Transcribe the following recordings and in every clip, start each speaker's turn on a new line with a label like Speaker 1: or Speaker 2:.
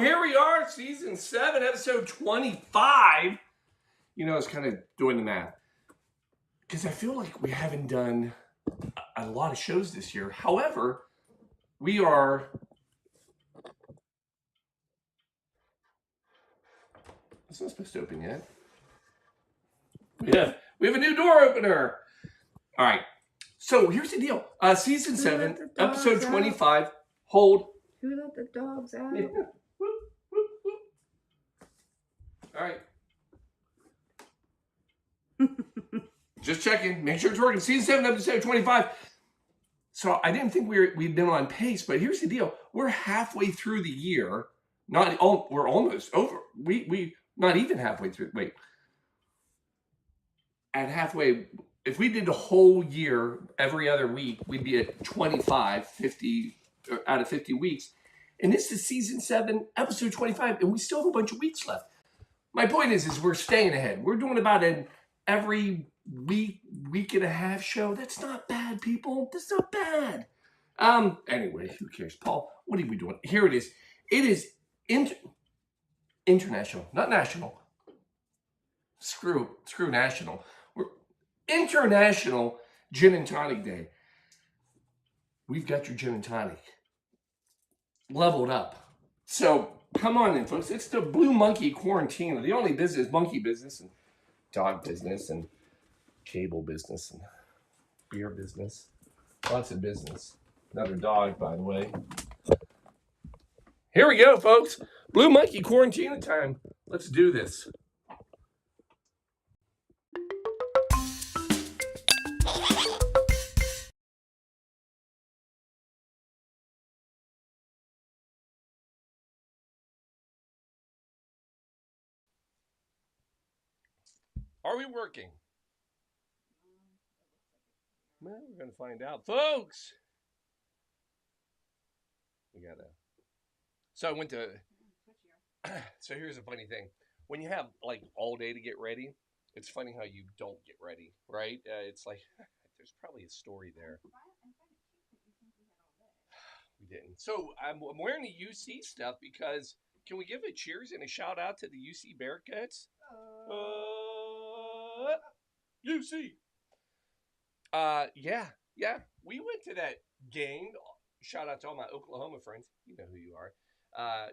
Speaker 1: here we are, season 7, episode 25. You know, I was kind of doing the math because I feel like we haven't done a lot of shows this year. However, we are. It's not supposed to open yet. Yeah, we have a new door opener. All right. So here's the deal. Season 7, episode 25. Hold.
Speaker 2: Who let the dogs out?
Speaker 1: Yeah. Whoop, whoop, whoop. All right. Just checking. Make sure it's working. Season 7, episode 25. So I didn't think we'd been on pace, but here's the deal. We're halfway through the year. We're almost over. We not even halfway through. Wait. At halfway, if we did the whole year every other week, we'd be at 25, 50 out of 50 weeks. And this is season 7, episode 25, and we still have a bunch of weeks left. My point is we're staying ahead. We're doing about an every week and a half show. That's not bad, people. That's not bad. Anyway, who cares? Paul, what are we doing? Here it is. It is international, not national. Screw national. We're International Gin and Tonic Day. We've got your gin and tonic leveled up. So come on in, folks. It's the Blue Monkey Quarantine, the only business, monkey business, and dog business, and cable business, and beer business. Lots of business. Another dog, by the way. Here we go, folks. Blue Monkey Quarantine time. Let's do this. Are we working? Well, we're going to find out. Folks! So I went to... So here's a funny thing. When you have, like, all day to get ready, it's funny how you don't get ready, right? It's like, there's probably a story there. We didn't. So I'm wearing the UC stuff because... Can we give a cheers and a shout out to the UC Bearcats? UC. Yeah. We went to that game. Shout out to all my Oklahoma friends. You know who you are.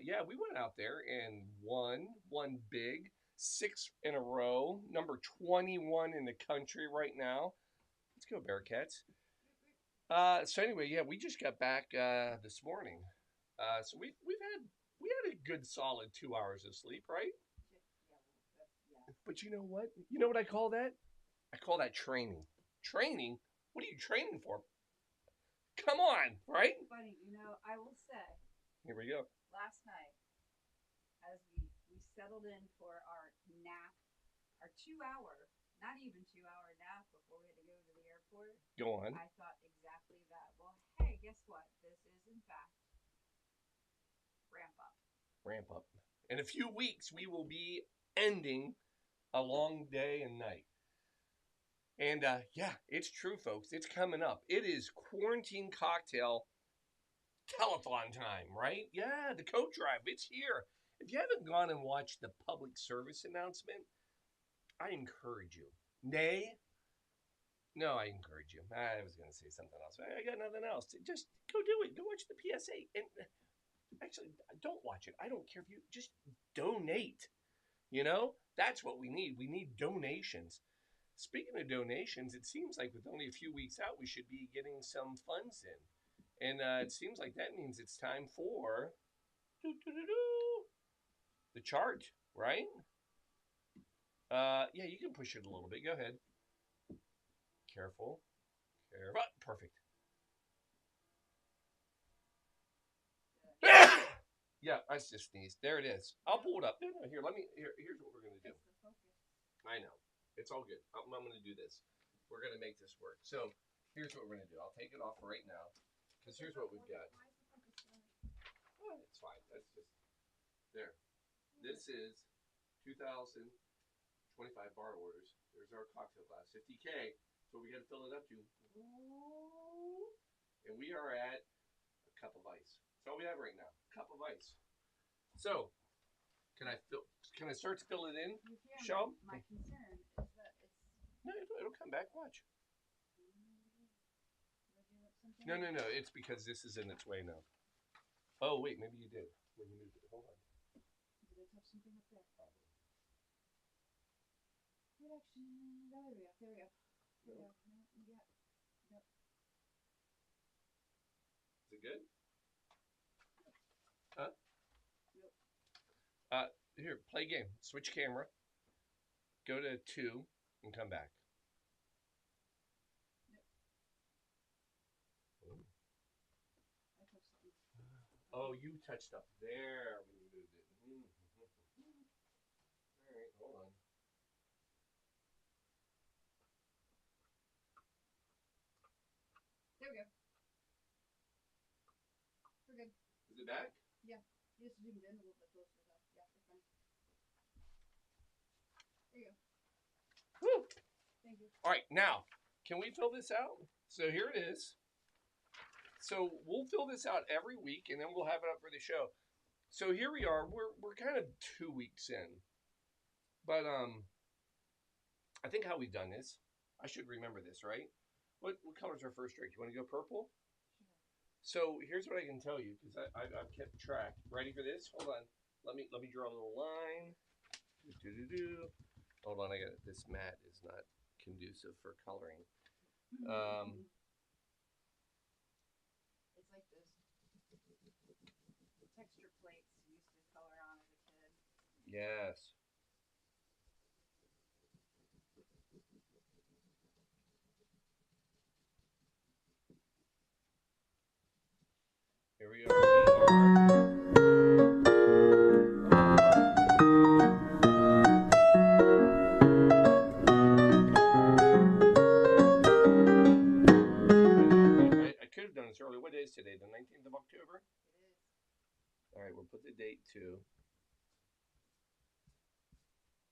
Speaker 1: Yeah, we went out there and won big, 6 in a row, number 21 in the country right now. Let's go Bearcats. So anyway, yeah, we just got back this morning. So we had a good solid 2 hours of sleep, right? But you know what? You know what I call that? I call that training. Training? What are you training for? Come on, right?
Speaker 2: Funny, I will say.
Speaker 1: Here we go.
Speaker 2: Last night, as we settled in for our nap, our 2-hour, not even 2-hour nap before we had to go to the airport.
Speaker 1: Go on.
Speaker 2: I thought exactly that. Well, hey, guess what? This is, in fact, ramp up.
Speaker 1: Ramp up. In a few weeks, we will be ending a long day and night. And yeah, it's true, folks. It's coming up. It is quarantine cocktail telethon time, right? Yeah, the coat drive. It's here. If you haven't gone and watched the public service announcement, I encourage you. No, I encourage you. I was going to say something else. I got nothing else. Just go do it. Go watch the PSA. And actually, don't watch it. I don't care if you just donate. You know, that's what we need. We need donations. Speaking of donations, it seems like with only a few weeks out, we should be getting some funds in. And it seems like that means it's time for the chart, right? Yeah, you can push it a little bit. Go ahead. Careful. Perfect. Yeah, I just sneezed. There it is. I'll pull it up. No, here, here's what we're going to do. I know. It's all good. I'm going to do this. We're going to make this work. So here's what we're going to do. I'll take it off right now because here's what we've got. Oh, it's fine. That's just there. This is 2025 bar orders. There's our cocktail glass, 50K. So we got to fill it up to. And we are at a cup of ice. That's all we have right now. Cup of ice. So, can I start to fill it in?
Speaker 2: You can.
Speaker 1: Show?
Speaker 2: My concern is that it's.
Speaker 1: No, it'll come back. Watch.
Speaker 2: Did I give up something?
Speaker 1: No. It's because this is in its way now. Oh wait, maybe you did when you moved it. Hold on.
Speaker 2: Did I touch something up there? Production. Oh, there we go. There we go. There we go. No, you got. Nope.
Speaker 1: Is it good? Huh?
Speaker 2: Nope.
Speaker 1: Here, play game. Switch camera. Go to 2 and come back.
Speaker 2: Nope. I touched something.
Speaker 1: Oh, you touched up there when you moved it. All right, hold on.
Speaker 2: There we go. We're good.
Speaker 1: Is it back?
Speaker 2: Yeah. You just zoomed in a little bit closer, though. Yeah, we're fine. There you go.
Speaker 1: Woo!
Speaker 2: Thank you.
Speaker 1: All right, now, can we fill this out? So here it is. So we'll fill this out every week, and then we'll have it up for the show. So here we are. We're kind of 2 weeks in, but I think how we've done this, I should remember this, right? What color's our first drink? You want to go purple?
Speaker 2: Sure.
Speaker 1: So here's what I can tell you because I've kept track. Ready for this? Hold on. Let me draw a little line. Hold on, this mat is not conducive for coloring.
Speaker 2: It's like those texture plates you used to color on as a kid.
Speaker 1: Yes. Here we are. I could have done this earlier. What is today? The 19th of October?
Speaker 2: It is.
Speaker 1: All right, we'll put the date too.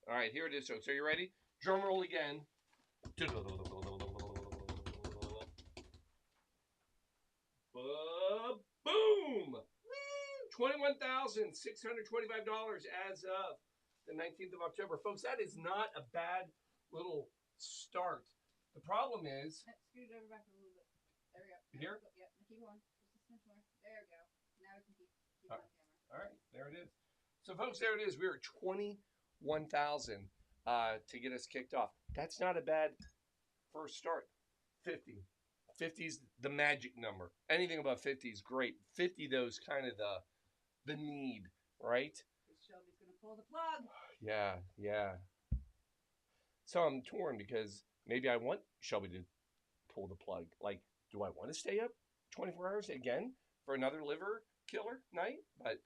Speaker 1: All right, here it is. So you ready? Drum roll again. Boom! $21,625 as of the 19th of October. Folks, that is not a bad little start. The problem is...
Speaker 2: Scoot it over back a little bit. There we go.
Speaker 1: Here?
Speaker 2: Yep, keep going. Just a smidge more. There we go. Now we can keep
Speaker 1: All
Speaker 2: on camera.
Speaker 1: All right, there it is. So, folks, there it is. We were at 21,000 to get us kicked off. That's not a bad first start. 50. 50 is the magic number. Anything above 50 is great. 50, though, is kind of the need, right?
Speaker 2: Shelby's going to pull the plug.
Speaker 1: Yeah. So I'm torn because maybe I want Shelby to pull the plug. Like, do I want to stay up 24 hours again for another liver killer night? But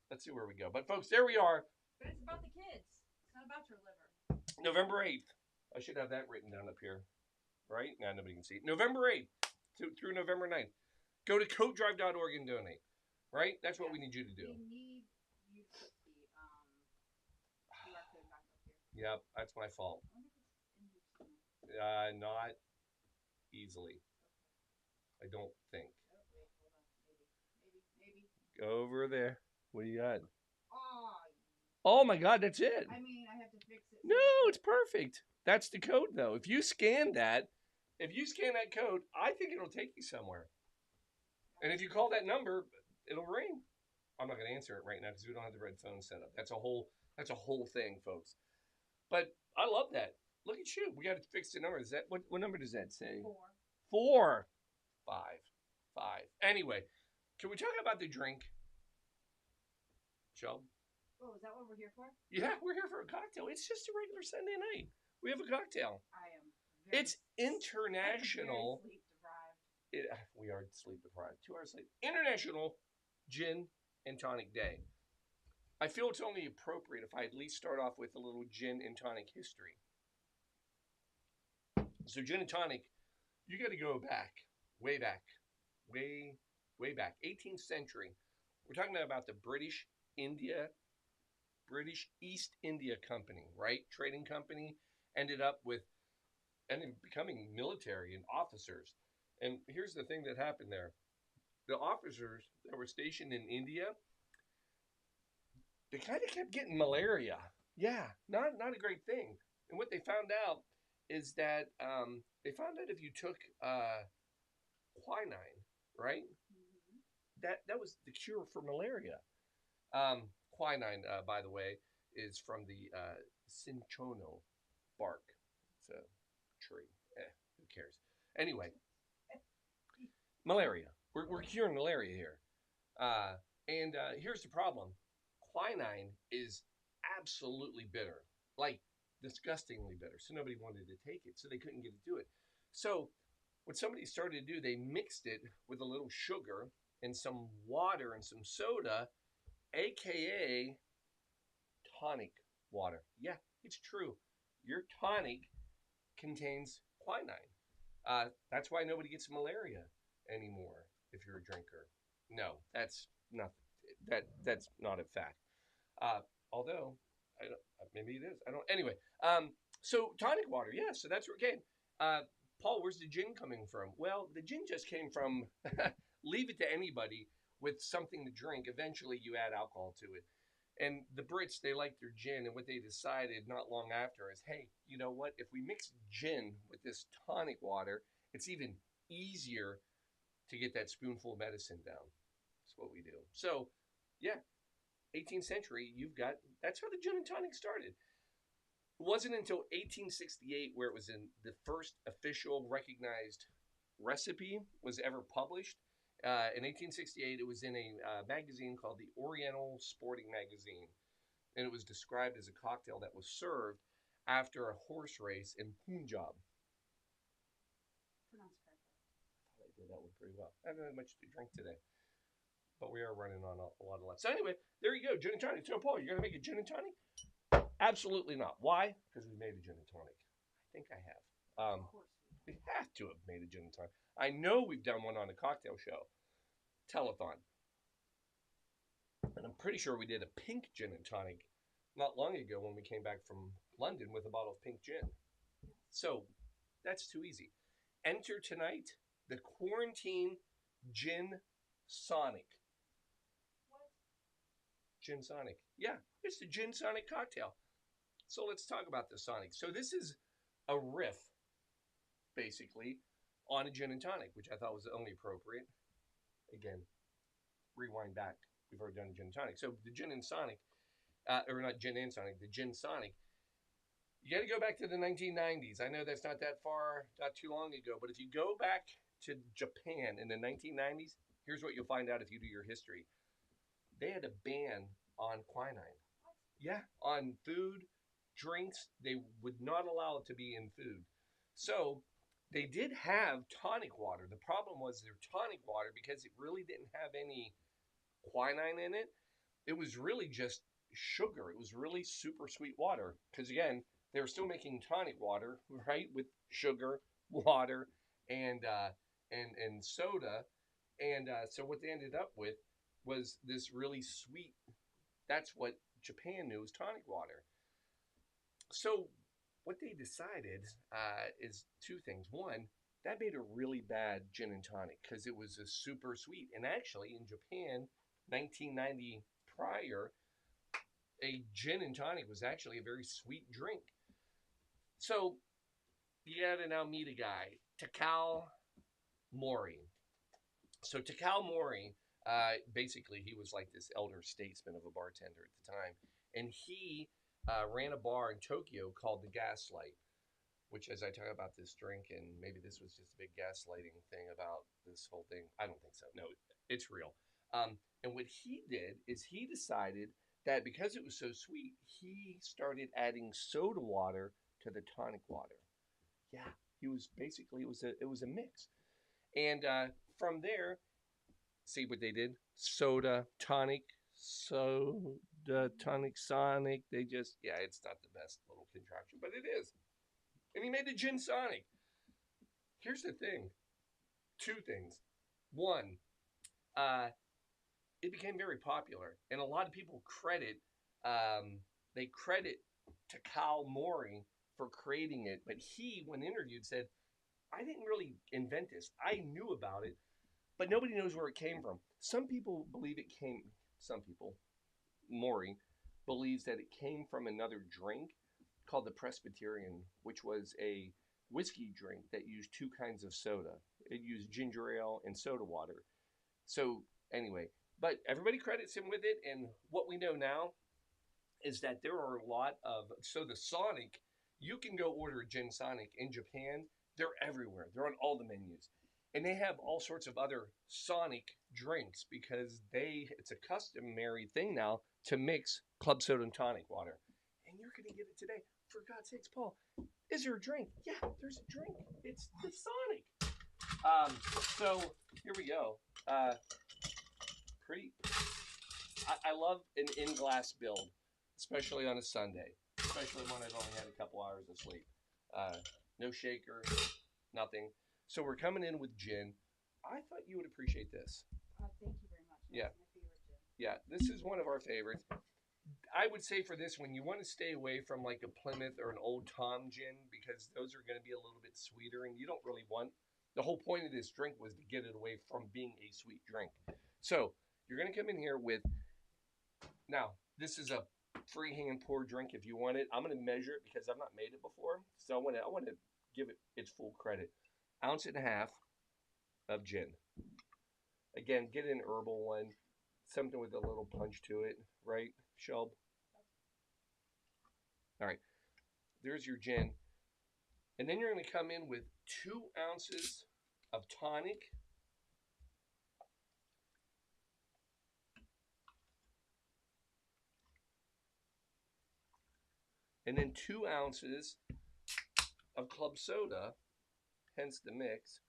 Speaker 1: let's see where we go. But, folks, there we are.
Speaker 2: But it's about the kids. It's not about your liver.
Speaker 1: November 8th. I should have that written down up here. Right? Now nobody can see it. November 8th through November 9th. Go to coatdrive.org and donate. Right? That's what we need you to do.
Speaker 2: We need you to put the QR code back up here.
Speaker 1: Yep, that's my fault.
Speaker 2: I wonder if it's in here somewhere.
Speaker 1: Not easily. I don't think.
Speaker 2: Oh, wait, hold on. Maybe.
Speaker 1: Go over there. What do you got?
Speaker 2: Oh,
Speaker 1: Oh my God, that's it.
Speaker 2: I mean, I have to fix it.
Speaker 1: No, it's perfect. That's the code, though. If you scan that code, I think it'll take you somewhere. And if you call that number, it'll ring. I'm not going to answer it right now because we don't have the red phone set up. That's a whole thing, folks. But I love that. Look at you. We got to fix the number. Is that what number does that say?
Speaker 2: 4.
Speaker 1: 5. Anyway, can we talk about the drink? Shel?
Speaker 2: Oh, is that what we're here for?
Speaker 1: Yeah, we're here for a cocktail. It's just a regular Sunday night. We have a cocktail.
Speaker 2: I am.
Speaker 1: It's international.
Speaker 2: Sleep deprived.
Speaker 1: We are sleep deprived. 2 hours sleep. International Gin and Tonic Day. I feel it's only appropriate if I at least start off with a little gin and tonic history. So gin and tonic, you got to go back, way back, 18th century. We're talking about the British East India Company, right? Trading company, ended becoming military and officers. And here's the thing that happened there. The officers that were stationed in India, they kind of kept getting malaria. Yeah, not a great thing. And what they found out is that they found out if you took quinine, right,
Speaker 2: Mm-hmm.
Speaker 1: that was the cure for malaria. Quinine, by the way, is from the cinchono bark. It's a tree. Who cares? Anyway, malaria. We're curing malaria here. Uh, and here's the problem: quinine is absolutely bitter, like disgustingly bitter. So nobody wanted to take it, so they couldn't get it to it. So what somebody started to do, they mixed it with a little sugar and some water and some soda, aka tonic water. Yeah, it's true. Your tonic contains quinine. That's why nobody gets malaria anymore if you're a drinker. No, that's not that's not a fact. Although I don't, maybe it is. I don't. Anyway, so tonic water, yeah. So that's where it came. Paul, where's the gin coming from? Well, the gin just came from leave it to anybody with something to drink. Eventually, you add alcohol to it. And the Brits, they like their gin, and what they decided not long after is, hey, you know what? If we mix gin with this tonic water, it's even easier to get that spoonful of medicine down. That's what we do. So, yeah, 18th century, you've got that's how the gin and tonic started. It wasn't until 1868 where it was in the first official recognized recipe was ever published. In 1868, it was in a magazine called the Oriental Sporting Magazine, and it was described as a cocktail that was served after a horse race in Punjab.
Speaker 2: Pronounced correctly.
Speaker 1: I thought I did that one pretty well. I haven't had much to drink today, but we are running on a lot of left. So anyway, there you go, gin and tonic. So Paul, you're gonna make a gin and tonic? Absolutely not. Why? Because we made a gin and tonic. I think I have.
Speaker 2: Of course we
Speaker 1: We have to have made a gin and tonic. I know we've done one on a cocktail show, telethon, and I'm pretty sure we did a pink gin and tonic not long ago when we came back from London with a bottle of pink gin. So that's too easy. Enter tonight the quarantine gin sonic.
Speaker 2: What?
Speaker 1: Gin sonic. Yeah, it's the gin sonic cocktail. So let's talk about the sonic. So this is a riff, basically, on a gin and tonic, which I thought was only appropriate. Again, rewind back. We've already done a gin and tonic. So the gin and sonic, or not gin and sonic, the gin sonic. You got to go back to the 1990s. I know that's not that far, not too long ago, but if you go back to Japan in the 1990s, here's what you'll find out if you do your history. They had a ban on quinine.
Speaker 2: What?
Speaker 1: Yeah, on food, drinks. They would not allow it to be in food. So they did have tonic water. The problem was their tonic water, because it really didn't have any quinine in it, it was really just sugar. It was really super sweet water. Because again, they were still making tonic water, right, with sugar, water, and and soda. And so what they ended up with was this really sweet. That's what Japan knew as tonic water. So what they decided is two things. One, that made a really bad gin and tonic because it was a super sweet. And actually, in Japan, 1990 prior, a gin and tonic was actually a very sweet drink. So you got to now meet a guy, Takao Mori. So Takao Mori, basically, he was like this elder statesman of a bartender at the time, and he ran a bar in Tokyo called the Gaslight. Which, as I talk about this drink, and maybe this was just a big gaslighting thing about this whole thing, I don't think so. No, it's real. And what he did is he decided that because it was so sweet, he started adding soda water to the tonic water. Yeah, he was basically it was a mix, and from there, see what they did: soda tonic sonic. They just it's not the best little contraption, but it is. And he made the gin sonic. Here's the thing: two things. One, uh, it became very popular, and a lot of people credit to Kyle Mori for creating it, but he, when interviewed, said, "I didn't really invent this. I knew about it, but nobody knows where it came from." Some people believe it came. Some people, Mori, believes that it came from another drink called the Presbyterian, which was a whiskey drink that used two kinds of soda. It used ginger ale and soda water. So anyway, but everybody credits him with it, and what we know now is that there are a lot of the Sonic. You can go order a gin Sonic in Japan. They're everywhere. They're on all the menus, and they have all sorts of other Sonic drinks because it's a customary thing now to mix club soda and tonic water. And you're gonna get it today. For God's sakes, Paul, is there a drink? Yeah, there's a drink. It's the Sonic. So here we go. Pretty. I love an in-glass build, especially on a Sunday, especially when I've only had a couple hours of sleep. No shaker, nothing. So we're coming in with gin. I thought you would appreciate this.
Speaker 2: Thank you very much.
Speaker 1: Yeah.
Speaker 2: That's my favorite gin.
Speaker 1: Yeah, this is one of our favorites. I would say for this one, you want to stay away from like a Plymouth or an Old Tom gin because those are going to be a little bit sweeter, and you don't really want. The whole point of this drink was to get it away from being a sweet drink. So you're going to come in here with. Now, this is a freehand pour drink if you want it. I'm going to measure it because I've not made it before. So I want to give it its full credit. 1.5 ounces of gin. Again, get an herbal one. Something with a little punch to it, right, Shelb? All right. There's your gin. And then you're going to come in with 2 ounces of tonic. And then 2 ounces of club soda, hence the mix.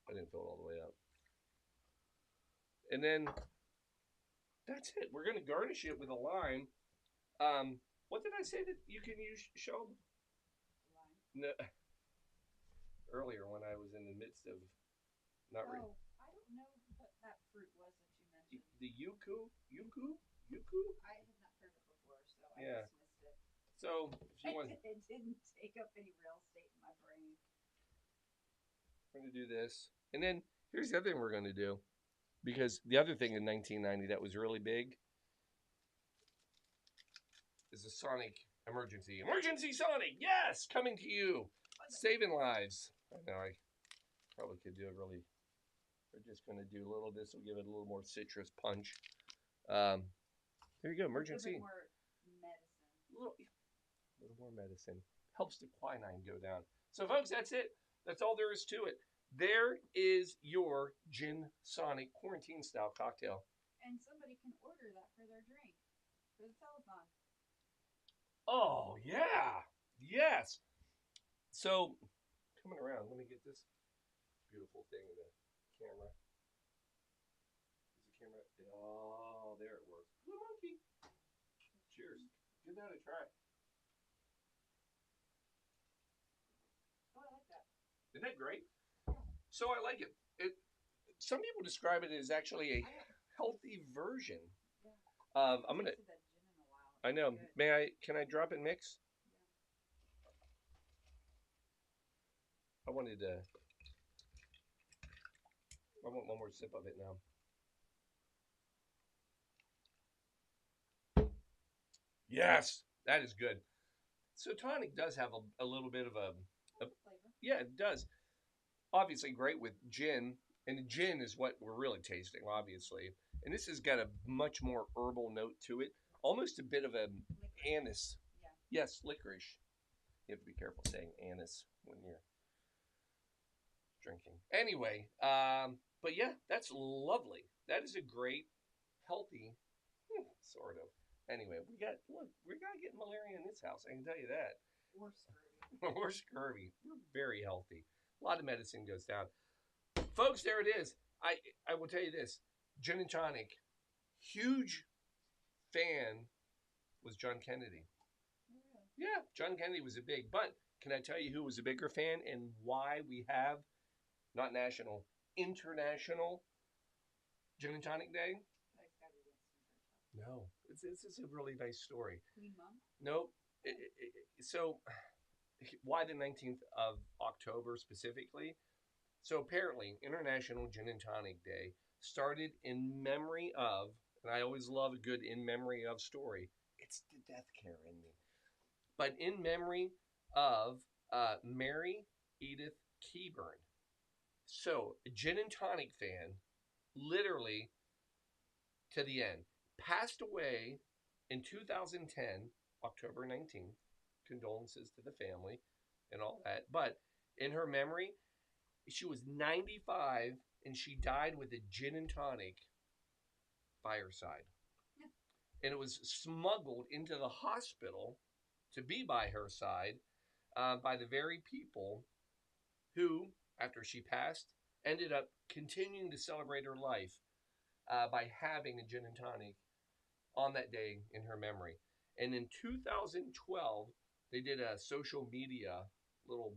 Speaker 1: I didn't fill it all the way up. And then that's it. We're going to garnish it with a lime. What did I say that you can use, Shelb?
Speaker 2: Lime.
Speaker 1: No. Earlier when I was in the midst of not
Speaker 2: I don't know what that fruit was that you mentioned.
Speaker 1: the yuku?
Speaker 2: I had not heard it before, so
Speaker 1: Yeah.
Speaker 2: I dismissed it.
Speaker 1: So if you want,
Speaker 2: It didn't take up any real estate in my brain.
Speaker 1: we're going to do this. And then here's the other thing we're going to do. Because the other thing in 1990 that was really big is the Sonic emergency. Emergency Sonic, yes, coming to you. Saving lives. I know I probably could do a really, we're just going to do a little, this will give it a little more citrus punch. There you go, emergency.
Speaker 2: A little bit more medicine.
Speaker 1: A little more medicine. Helps the quinine go down. So folks, that's it. That's all there is to it. There is your Gin Sonic quarantine style cocktail.
Speaker 2: And somebody can order that for their drink for the telethon.
Speaker 1: Oh, yeah. Yes. So, coming around, let me get this beautiful thing in the camera. Is the camera? Oh, there it works. Blue monkey. Cheers. Give that a try.
Speaker 2: Oh, I like that.
Speaker 1: Isn't that great? So I like it. Some people describe it as actually a healthy version of. I'm gonna.
Speaker 2: That gin in a while.
Speaker 1: I know.
Speaker 2: Good.
Speaker 1: May I? Can I drop and mix? I wanted to. I want one more sip of it now. Yes, that is good. So tonic does have a little bit of a
Speaker 2: Flavor.
Speaker 1: yeah, it does. Obviously great with gin, and the gin is what we're really tasting, obviously. And this has got a much more herbal note to it, almost a bit of a anise.
Speaker 2: Yeah.
Speaker 1: Yes, licorice. You have to be careful saying anise when you're drinking. Anyway, but yeah, that's lovely. That is a great, healthy, sort of. Anyway, we're not getting malaria in this house. I can tell you that.
Speaker 2: Or scurvy.
Speaker 1: We're scurvy. We're very healthy. A lot of medicine goes down. Folks, there it is. I will tell you this. Gin and tonic. Huge fan was John Kennedy.
Speaker 2: Oh, really?
Speaker 1: Yeah, John Kennedy was a big. But can I tell you who was a bigger fan and why we have, not national, international Gin and Tonic Day? No. This is a really nice story.
Speaker 2: Queen Mom?
Speaker 1: Nope. So why the 19th of October specifically? So apparently, International Gin and Tonic Day started in memory of, and I always love a good in memory of story. It's the death care in me. But in memory of Mary Edith Keyburn. So, a gin and tonic fan, literally to the end, passed away in 2010, October 19th. Condolences to the family and all that. But in her memory, she was 95 and she died with a gin and tonic by her side. And it was smuggled into the hospital to be by her side by the very people who, after she passed, ended up continuing to celebrate her life by having a gin and tonic on that day in her memory. And in 2012, they did a social media little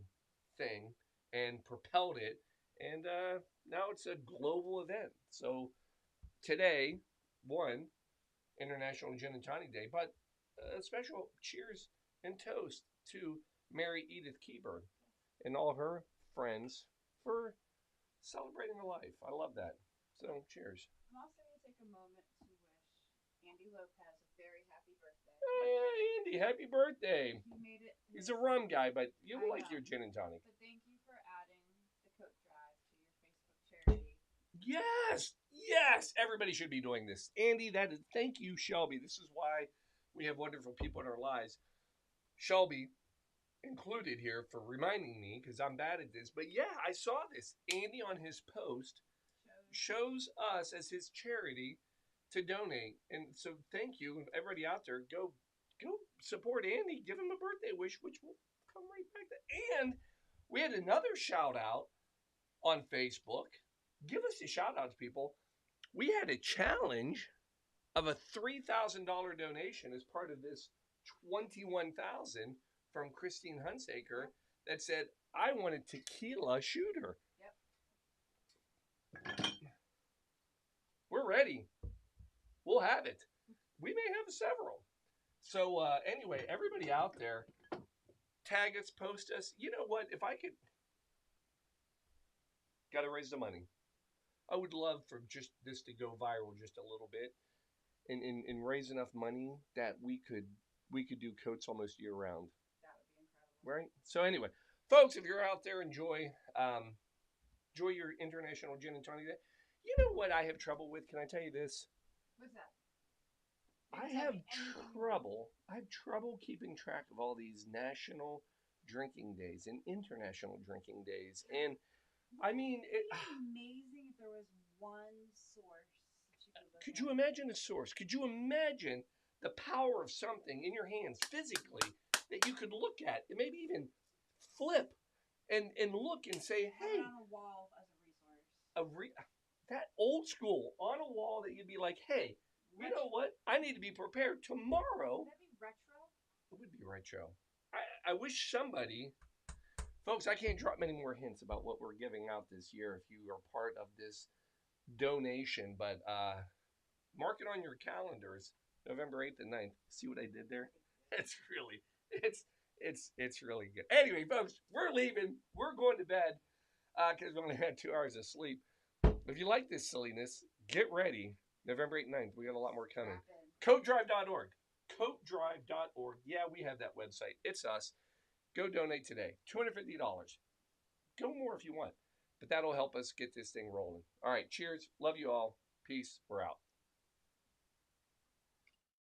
Speaker 1: thing and propelled it. And now it's a global event. So today, one, International Gin and Tonic Day, but a special cheers and toast to Mary Edith Keyburn and all of her friends for celebrating her life. I love that. So cheers.
Speaker 2: I'm also going to take a moment to wish Andy Lopez a very happy birthday.
Speaker 1: Hey, Andy, happy birthday.
Speaker 2: He made it.
Speaker 1: He's a rum guy, but you'll
Speaker 2: I
Speaker 1: like
Speaker 2: know.
Speaker 1: your gin and tonic.
Speaker 2: But thank you for adding the coat drive to your Facebook charity.
Speaker 1: Yes, yes. Everybody should be doing this. Andy, that is, thank you, Shelby. This is why we have wonderful people in our lives. Shelby included here for reminding me because I'm bad at this. But yeah, I saw this. Andy on his post shows us as his charity to donate. And so thank you, everybody out there. Go support Andy. Give him a birthday wish, which will come right back to. And we had another shout out on Facebook. Give us a shout out to people. We had a challenge of a $3,000 donation as part of this $21,000 from Christine Hunsaker that said, I want a tequila shooter.
Speaker 2: Yep.
Speaker 1: We're ready. We'll have it. We may have several. So anyway, everybody out there, tag us, post us. You know what? If I could, got to raise the money. I would love for just this to go viral just a little bit and raise enough money that we could do coats almost year round.
Speaker 2: That would be incredible.
Speaker 1: Right? So anyway, folks, if you're out there, enjoy your International Gin and Tonic Day. You know what I have trouble with? Can I tell you this?
Speaker 2: What's that?
Speaker 1: I have trouble keeping track of all these national drinking days and international drinking days. And I mean,
Speaker 2: it would be amazing if there was one source that you could look
Speaker 1: could
Speaker 2: at.
Speaker 1: you imagine a source? Could you imagine the power of something in your hands physically that you could look at and maybe even flip and look and say, hey,
Speaker 2: on a wall as a resource.
Speaker 1: That old school on a wall that you'd be like, hey, you know what? I need to be prepared tomorrow.
Speaker 2: Would that be retro?
Speaker 1: It would be retro. I wish somebody, folks, I can't drop many more hints about what we're giving out this year if you are part of this donation, but mark it on your calendars, November 8th and 9th. See what I did there? It's really good. Anyway, folks, we're leaving. We're going to bed because we only had 2 hours of sleep. If you like this silliness, get ready. November 8th and 9th, we got a lot more coming. CoatDrive.org. CoatDrive.org. Yeah, we have that website. It's us. Go donate today. $250. Go more if you want. But that'll help us get this thing rolling. All right, cheers. Love you all. Peace. We're out.